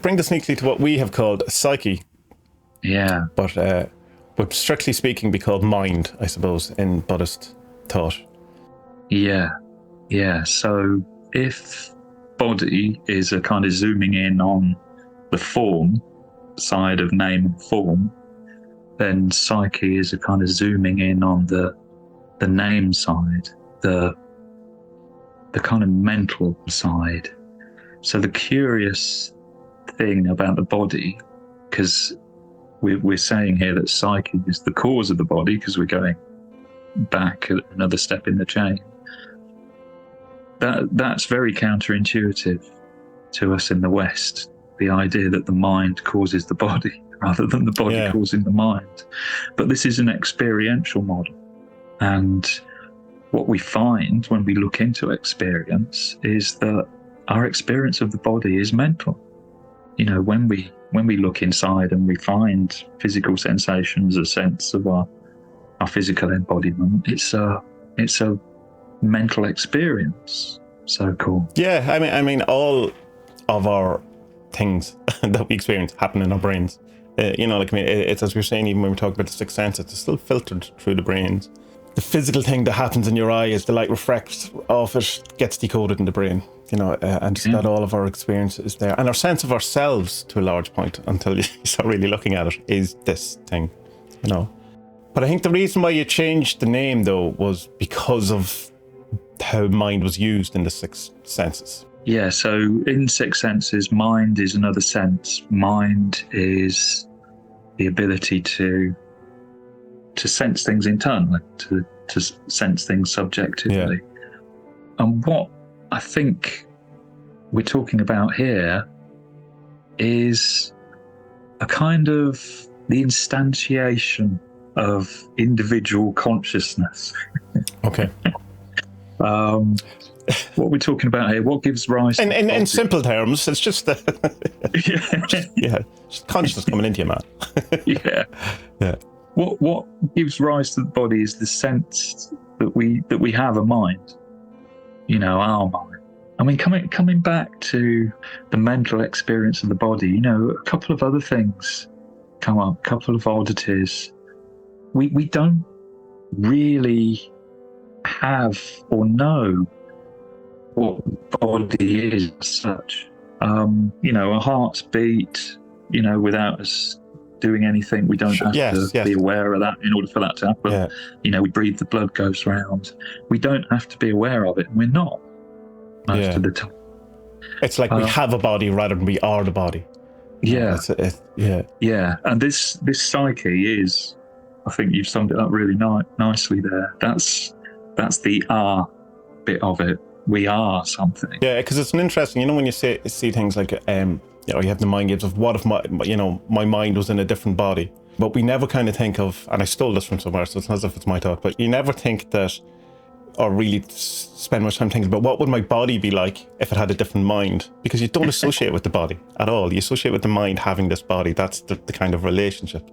brings us neatly to what we have called psyche. Yeah. But would strictly speaking be called mind, I suppose, in Buddhist thought. Yeah. So if body is a kind of zooming in on the form side of name and form, then psyche is a kind of zooming in on the name side, the kind of mental side. So the curious thing about the body, because we're saying here that psyche is the cause of the body, because we're going back another step in the chain. That's very counterintuitive to us in the West, the idea that the mind causes the body rather than the body causing the mind. But this is an experiential model. And what we find when we look into experience is that our experience of the body is mental. You know, when we look inside and we find physical sensations, a sense of our physical embodiment, it's a mental experience. So cool. Yeah, I mean, all of our things that we experience happen in our brains. It's as we were saying, even when we talk about the sixth sense, it's still filtered through the brains. The physical thing that happens in your eye is the light refracts off it, gets decoded in the brain, and just that all of our experience is there. And our sense of ourselves, to a large point, until you start really looking at it, is this thing, But I think the reason why you changed the name, though, was because of how mind was used in the six senses. Yeah, so in six senses, mind is another sense. Mind is the ability to sense things internally, to sense things subjectively. Yeah. And what I think we're talking about here is a kind of the instantiation of individual consciousness. Okay. What we're talking about here, what gives rise to... In simple terms, it's just just consciousness coming into you, man. Yeah. What gives rise to the body is the sense that we have a mind, our mind. I mean, coming back to the mental experience of the body, a couple of other things come up, a couple of oddities. We don't really have or know what body is as such. Our hearts beat, without us doing anything. We don't have to be aware of that in order for that to happen. Yeah. We breathe, the blood goes round. We don't have to be aware of it. We're not most of the time. It's like we have a body rather than we are the body. Yeah. Yeah. And this psyche is, I think you've summed it up really nicely there. That's the are bit of it. We are something. Yeah, because it's an interesting, when you see things like, you have the mind games of what if my mind was in a different body. But we never kind of think of, and I stole this from somewhere, so it's not as if it's my thought, but you never think that, or really spend much time thinking about what would my body be like if it had a different mind, because you don't associate with the body at all. You associate with the mind having this body. That's the kind of relationship.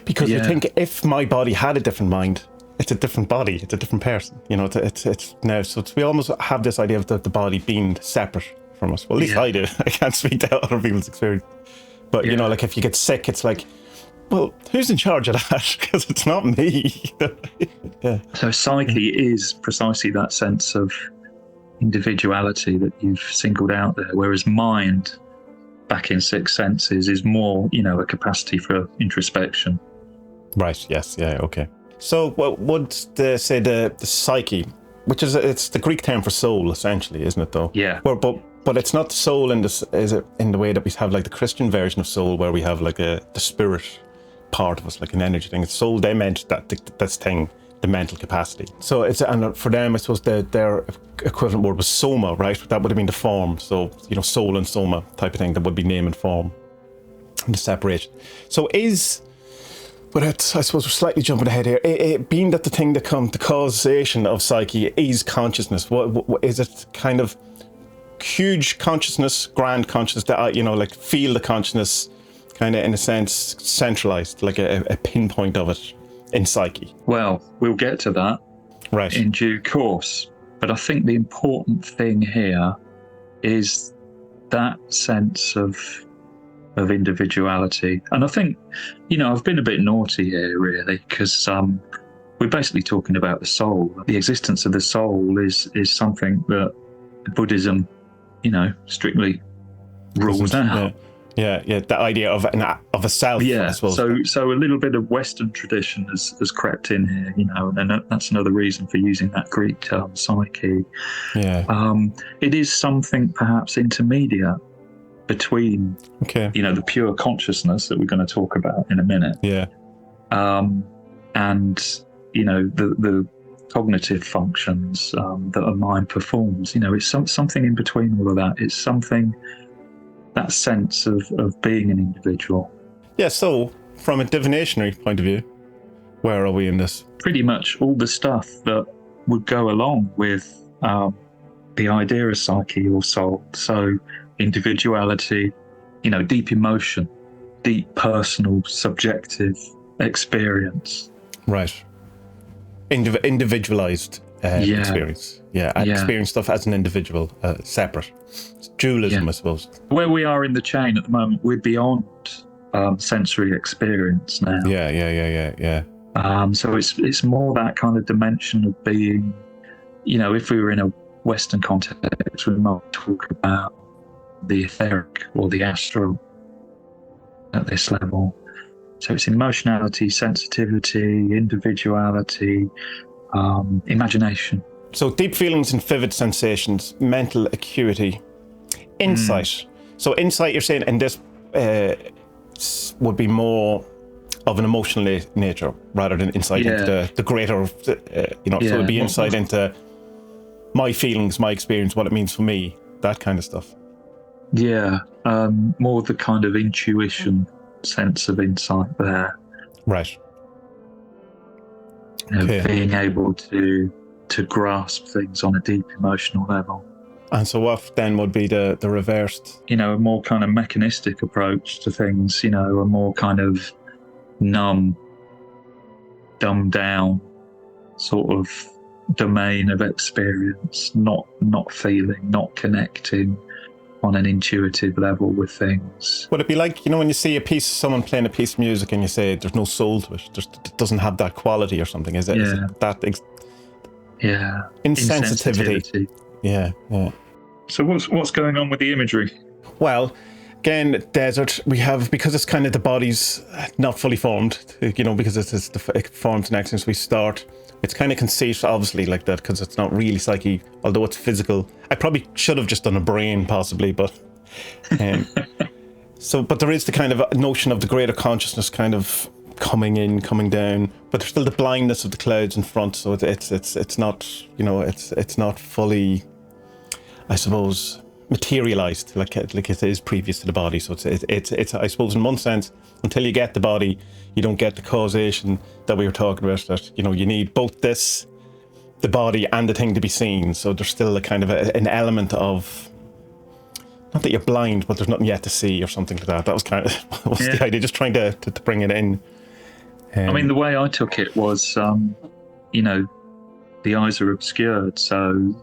Because you think if my body had a different mind, it's a different body, it's a different person. It's now, so we almost have this idea of the body being separate from us. Well, at least I do. I can't speak to other people's experience. But, like if you get sick, it's like, well, who's in charge of that? Because it's not me. Yeah. So psyche is precisely that sense of individuality that you've singled out there, whereas mind, back in six senses, is more, a capacity for introspection. Right, yes, yeah, okay. So what would say the psyche, which it's the Greek term for soul, essentially, isn't it, though? Yeah. But it's not the soul in the way that we have like the Christian version of soul, where we have like the spirit part of us, like an energy thing. It's soul, they meant this thing, the mental capacity. So and for them, I suppose their equivalent word was soma, right? That would have been the form. So, soul and soma type of thing, that would be name and form, and the separation. So but I suppose we're slightly jumping ahead here. It being that the thing the causation of psyche is consciousness, what is it? Kind of huge consciousness, grand consciousness that like feel the consciousness, kind of in a sense centralized, like a pinpoint of it in psyche. Well, we'll get to that in due course. But I think the important thing here is that sense of individuality. And I think, I've been a bit naughty here, really, because we're basically talking about the soul. The existence of the soul is something that Buddhism, strictly rules out. Yeah. The idea of a self. Yeah. I suppose. So a little bit of Western tradition has crept in here, and that's another reason for using that Greek term, psyche. Yeah. It is something perhaps intermediate between, the pure consciousness that we're going to talk about in a minute. Yeah. And the cognitive functions that a mind performs. It's something in between all of that. It's something, that sense of being an individual. Yeah, so from a divinationary point of view, where are we in this? Pretty much all the stuff that would go along with the idea of psyche or soul. So individuality, deep emotion, deep personal, subjective experience. Right. Individualized experience. Experience stuff as an individual, separate. It's dualism, I suppose. Where we are in the chain at the moment, we're beyond sensory experience now. Yeah. So it's more that kind of dimension of being, if we were in a Western context, we might talk about the etheric or the astral at this level. So it's emotionality, sensitivity, individuality, imagination. So deep feelings and vivid sensations, mental acuity, insight. So insight, you're saying, and this would be more of an emotional nature rather than insight into the greater, so it would be insight into my feelings, my experience, what it means for me, that kind of stuff. Yeah, more the kind of intuition sense of insight there. Right. Being able to grasp things on a deep emotional level. And so what then would be the reversed? A more kind of mechanistic approach to things, a more kind of numb, dumbed down sort of domain of experience, not feeling, not connecting on an intuitive level with things. Would it be like, when you see someone playing a piece of music and you say there's no soul to it, it doesn't have that quality or something, is it? Yeah. Is it that insensitivity. Yeah. So what's going on with the imagery? Well, again, desert, we have, because it's kind of the body's not fully formed, because it forms next since we start. It's kind of conceived, obviously, like that, because it's not really psyche, although it's physical. I probably should have just done a brain, possibly, but... but there is the kind of notion of the greater consciousness kind of coming in, coming down, but there's still the blindness of the clouds in front, so it's not, it's not fully, I suppose, materialized like it is previous to the body. So it's I suppose, in one sense, until you get the body, you don't get the causation that we were talking about, that you need both the body and the thing to be seen. So there's still a kind of an element of, not that you're blind, but there's nothing yet to see or something like that. That was kind of the idea, just trying to bring it in. I mean, the way I took it was, the eyes are obscured, so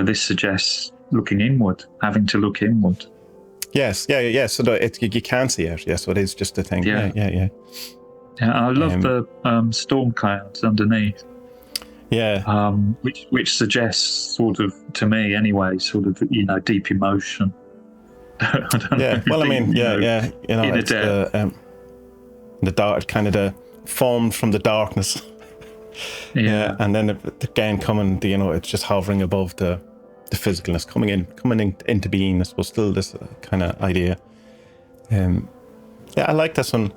this suggests looking inward, having to look inward. Yes, yeah. So you can see it. Yes, so it is just a thing. Yeah. Yeah, I love the storm clouds underneath. Yeah. Which suggests, sort of, to me anyway, sort of, deep emotion. Well, I mean, yeah. It's the dark, kind of the formed from the darkness. Yeah. And then again coming, it's just hovering above the physicalness, coming into being. I suppose still this kind of idea. I like this one.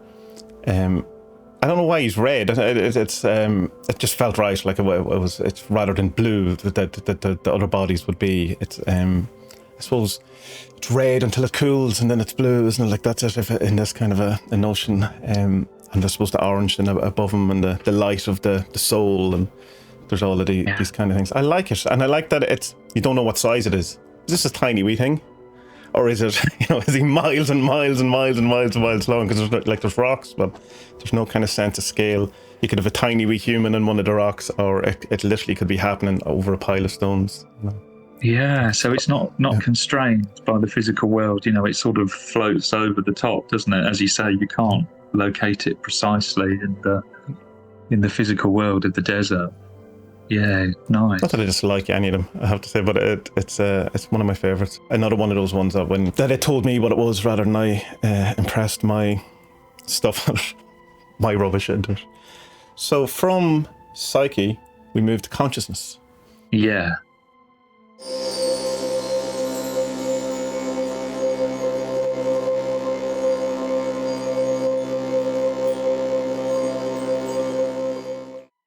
I don't know why he's red. It just felt right. Like it's rather than blue that the other bodies would be. It's I suppose it's red until it cools and then it's blue, isn't it? Like that's it in this kind of a notion. And I suppose the orange then above him and the light of the soul, and there's all of these kind of things. I like it, and I like that you don't know what size it is. Is this a tiny wee thing? Or is it, is he miles and miles and miles and miles and miles long? Because there's rocks, but there's no kind of sense of scale. You could have a tiny wee human in one of the rocks, or it literally could be happening over a pile of stones. Yeah, so it's not constrained by the physical world. It sort of floats over the top, doesn't it? As you say, you can't locate it precisely in the physical world of the desert. Yeah, nice. Not that I dislike any of them, I have to say, but it's one of my favorites. Another one of those ones that it told me what it was rather than I impressed my stuff, my rubbish into it. So from Psyche, we moved to consciousness. Yeah,